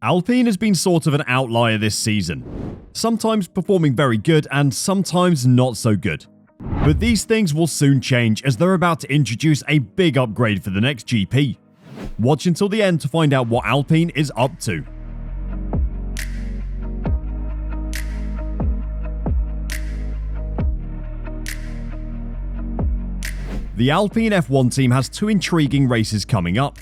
Alpine has been sort of an outlier this season, sometimes performing very good and sometimes not so good. But these things will soon change as they're about to introduce a big upgrade for the next GP. Watch until the end to find out what Alpine is up to. The Alpine F1 team has two intriguing races coming up.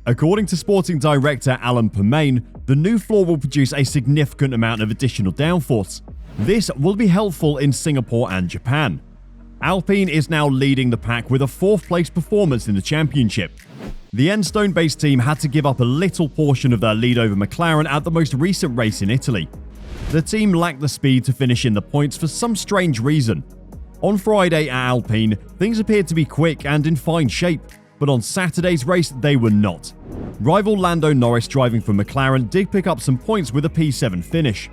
According to sporting director Alan Permane, the new floor will produce a significant amount of additional downforce. This will be helpful in Singapore and Japan. Alpine is now leading the pack with a 4th place performance in the championship. The Enstone-based team had to give up a little portion of their lead over McLaren at the most recent race in Italy. The team lacked the speed to finish in the points for some strange reason. On Friday at Alpine, things appeared to be quick and in fine shape, but on Saturday's race they were not. Rival Lando Norris driving for McLaren did pick up some points with a P7 finish.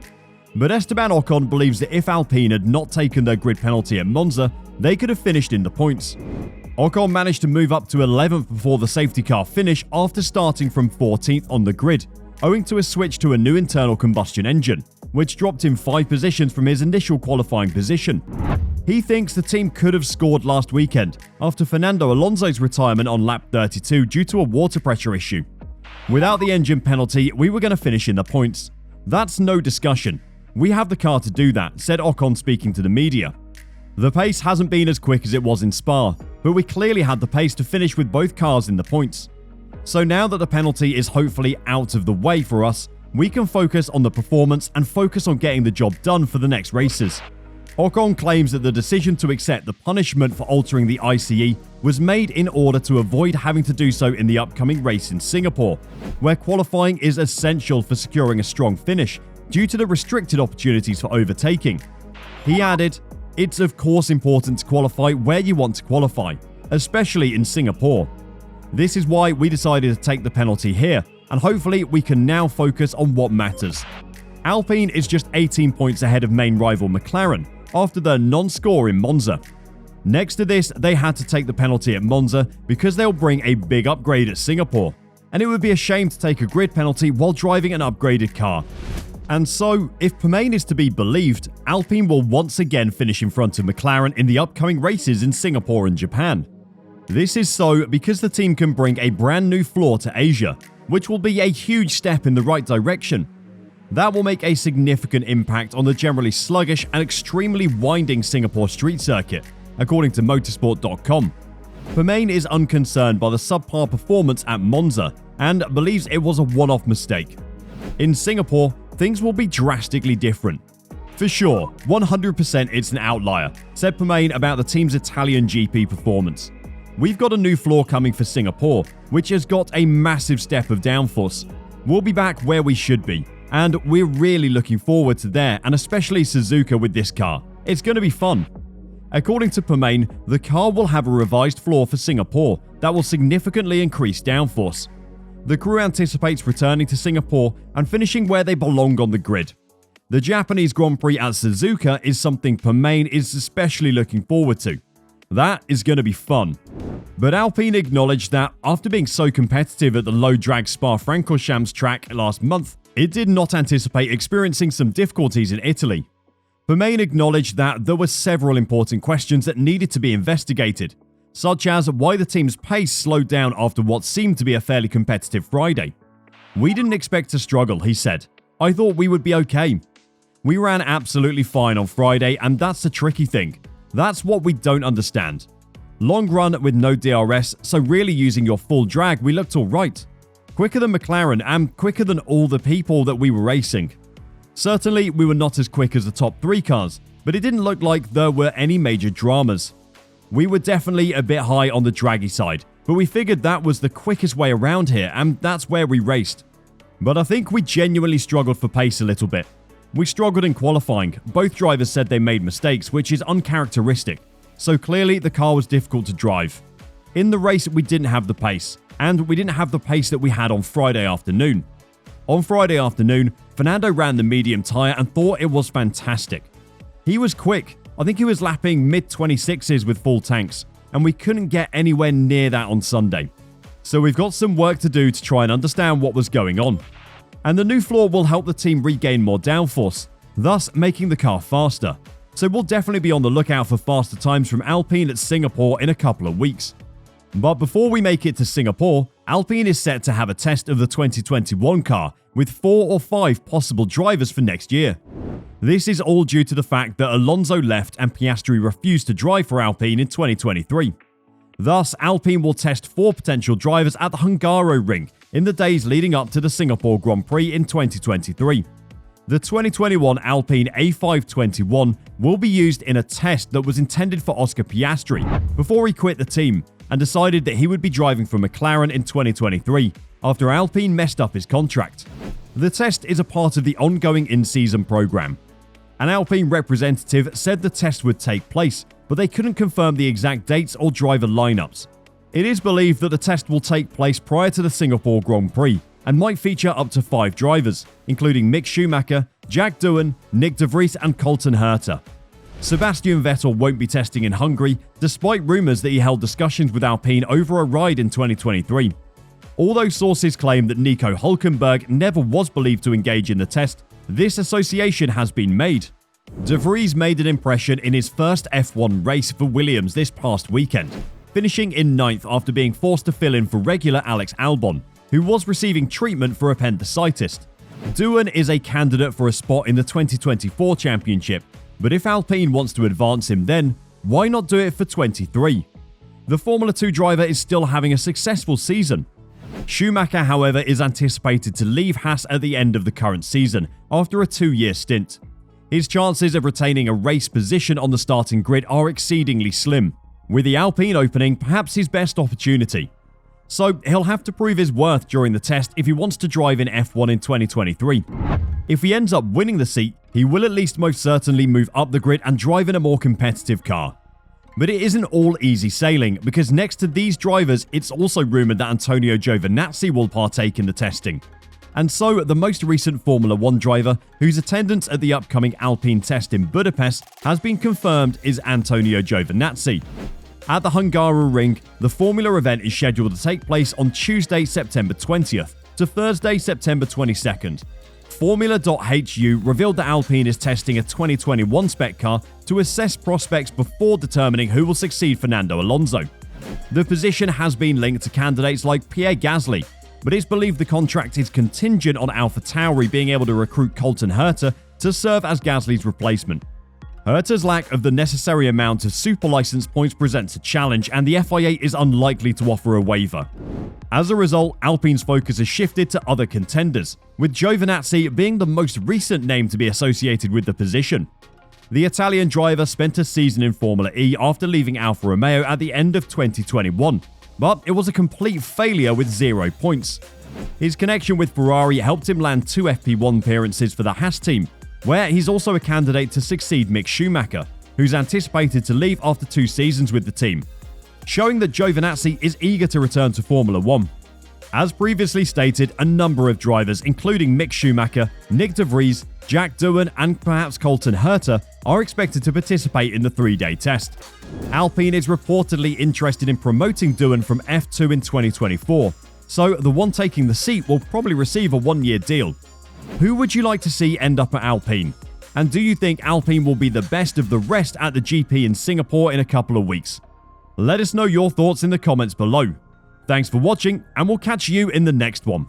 But Esteban Ocon believes that if Alpine had not taken their grid penalty at Monza, they could have finished in the points. Ocon managed to move up to 11th before the safety car finish after starting from 14th on the grid, owing to a switch to a new internal combustion engine, which dropped him 5 positions from his initial qualifying position. He thinks the team could have scored last weekend after Fernando Alonso's retirement on lap 32 due to a water pressure issue. Without the engine penalty, we were going to finish in the points. That's no discussion. We have the car to do that, said Ocon speaking to the media. The pace hasn't been as quick as it was in Spa, but we clearly had the pace to finish with both cars in the points. So now that the penalty is hopefully out of the way for us, we can focus on the performance and focus on getting the job done for the next races. Ocon claims that the decision to accept the punishment for altering the ICE was made in order to avoid having to do so in the upcoming race in Singapore, where qualifying is essential for securing a strong finish due to the restricted opportunities for overtaking. He added, "It's of course important to qualify where you want to qualify, especially in Singapore. This is why we decided to take the penalty here, and hopefully we can now focus on what matters." Alpine is just 18 points ahead of main rival McLaren after their non-score in Monza. Next to this, they had to take the penalty at Monza because they'll bring a big upgrade at Singapore, and it would be a shame to take a grid penalty while driving an upgraded car. And so, if Permane is to be believed, Alpine will once again finish in front of McLaren in the upcoming races in Singapore and Japan. This is so because the team can bring a brand new floor to Asia, which will be a huge step in the right direction. That will make a significant impact on the generally sluggish and extremely winding Singapore street circuit, according to motorsport.com. Permane is unconcerned by the subpar performance at Monza and believes it was a one-off mistake. In Singapore, things will be drastically different. For sure, 100% it's an outlier, said Permane about the team's Italian GP performance. We've got a new floor coming for Singapore, which has got a massive step of downforce. We'll be back where we should be, and we're really looking forward to there, and especially Suzuka with this car. It's going to be fun. According to Permane, the car will have a revised floor for Singapore that will significantly increase downforce. The crew anticipates returning to Singapore and finishing where they belong on the grid. The Japanese Grand Prix at Suzuka is something Permane is especially looking forward to. That is going to be fun. But Alpine acknowledged that after being so competitive at the low-drag Spa-Francorchamps track last month, it did not anticipate experiencing some difficulties in Italy. Permane acknowledged that there were several important questions that needed to be investigated, such as why the team's pace slowed down after what seemed to be a fairly competitive Friday. "We didn't expect to struggle," he said. "I thought we would be okay. We ran absolutely fine on Friday, and that's the tricky thing. That's what we don't understand. Long run with no DRS, so really using your full drag, we looked alright. Quicker than McLaren and quicker than all the people that we were racing. Certainly, we were not as quick as the top 3 cars, but it didn't look like there were any major dramas. We were definitely a bit high on the draggy side, but we figured that was the quickest way around here, and that's where we raced. But I think we genuinely struggled for pace a little bit. We struggled in qualifying. Both drivers said they made mistakes, which is uncharacteristic. So clearly, the car was difficult to drive. In the race, we didn't have the pace, and we didn't have the pace that we had on Friday afternoon. On Friday afternoon, Fernando ran the medium tyre and thought it was fantastic. He was quick. I think he was lapping mid-26s with full tanks, and we couldn't get anywhere near that on Sunday. So we've got some work to do to try and understand what was going on. and the new floor will help the team regain more downforce, thus making the car faster. So we'll definitely be on the lookout for faster times from Alpine at Singapore in a couple of weeks. But before we make it to Singapore, Alpine is set to have a test of the 2021 car with 4 or 5 possible drivers for next year. This is all due to the fact that Alonso left and Piastri refused to drive for Alpine in 2023. Thus, Alpine will test 4 potential drivers at the Hungaroring in the days leading up to the Singapore Grand Prix in 2023. The 2021 Alpine A521 will be used in a test that was intended for Oscar Piastri before he quit the team and decided that he would be driving for McLaren in 2023 after Alpine messed up his contract. The test is a part of the ongoing in-season program. An Alpine representative said the test would take place, but they couldn't confirm the exact dates or driver lineups. It is believed that the test will take place prior to the Singapore Grand Prix and might feature up to 5 drivers, including Mick Schumacher, Jack Doohan, Nick de Vries and Colton Herta. Sebastian Vettel won't be testing in Hungary, despite rumours that he held discussions with Alpine over a ride in 2023. Although sources claim that Nico Hülkenberg never was believed to engage in the test, this association has been made. De Vries made an impression in his first F1 race for Williams this past weekend, finishing in 9th after being forced to fill in for regular Alex Albon, who was receiving treatment for appendicitis. Doohan is a candidate for a spot in the 2024 championship, but if Alpine wants to advance him then, why not do it for 23? The Formula 2 driver is still having a successful season. Schumacher, however, is anticipated to leave Haas at the end of the current season after a 2-year stint. His chances of retaining a race position on the starting grid are exceedingly slim, with the Alpine opening perhaps his best opportunity. So he'll have to prove his worth during the test if he wants to drive in F1 in 2023. If he ends up winning the seat, he will at least most certainly move up the grid and drive in a more competitive car. But it isn't all easy sailing, because next to these drivers, it's also rumoured that Antonio Giovinazzi will partake in the testing. And so, the most recent Formula 1 driver, whose attendance at the upcoming Alpine test in Budapest has been confirmed, is Antonio Giovinazzi. At the Hungaroring, the Formula event is scheduled to take place on Tuesday, September 20th to Thursday, September 22nd. Formula.hu revealed that Alpine is testing a 2021 spec car to assess prospects before determining who will succeed Fernando Alonso. The position has been linked to candidates like Pierre Gasly, but it's believed the contract is contingent on AlphaTauri being able to recruit Colton Herta to serve as Gasly's replacement. Herta's lack of the necessary amount of super license points presents a challenge, and the FIA is unlikely to offer a waiver. As a result, Alpine's focus has shifted to other contenders, with Giovinazzi being the most recent name to be associated with the position. The Italian driver spent a season in Formula E after leaving Alfa Romeo at the end of 2021, but it was a complete failure with 0 points. His connection with Ferrari helped him land 2 FP1 appearances for the Haas team, where he's also a candidate to succeed Mick Schumacher, who's anticipated to leave after 2 seasons with the team, showing that Giovinazzi is eager to return to Formula 1. As previously stated, a number of drivers, including Mick Schumacher, Nick de Vries, Jack Doohan and perhaps Colton Herta, are expected to participate in the 3-day test. Alpine is reportedly interested in promoting Doohan from F2 in 2024, so the one taking the seat will probably receive a 1-year deal. Who would you like to see end up at Alpine? And do you think Alpine will be the best of the rest at the GP in Singapore in a couple of weeks? Let us know your thoughts in the comments below. Thanks for watching, and we'll catch you in the next one.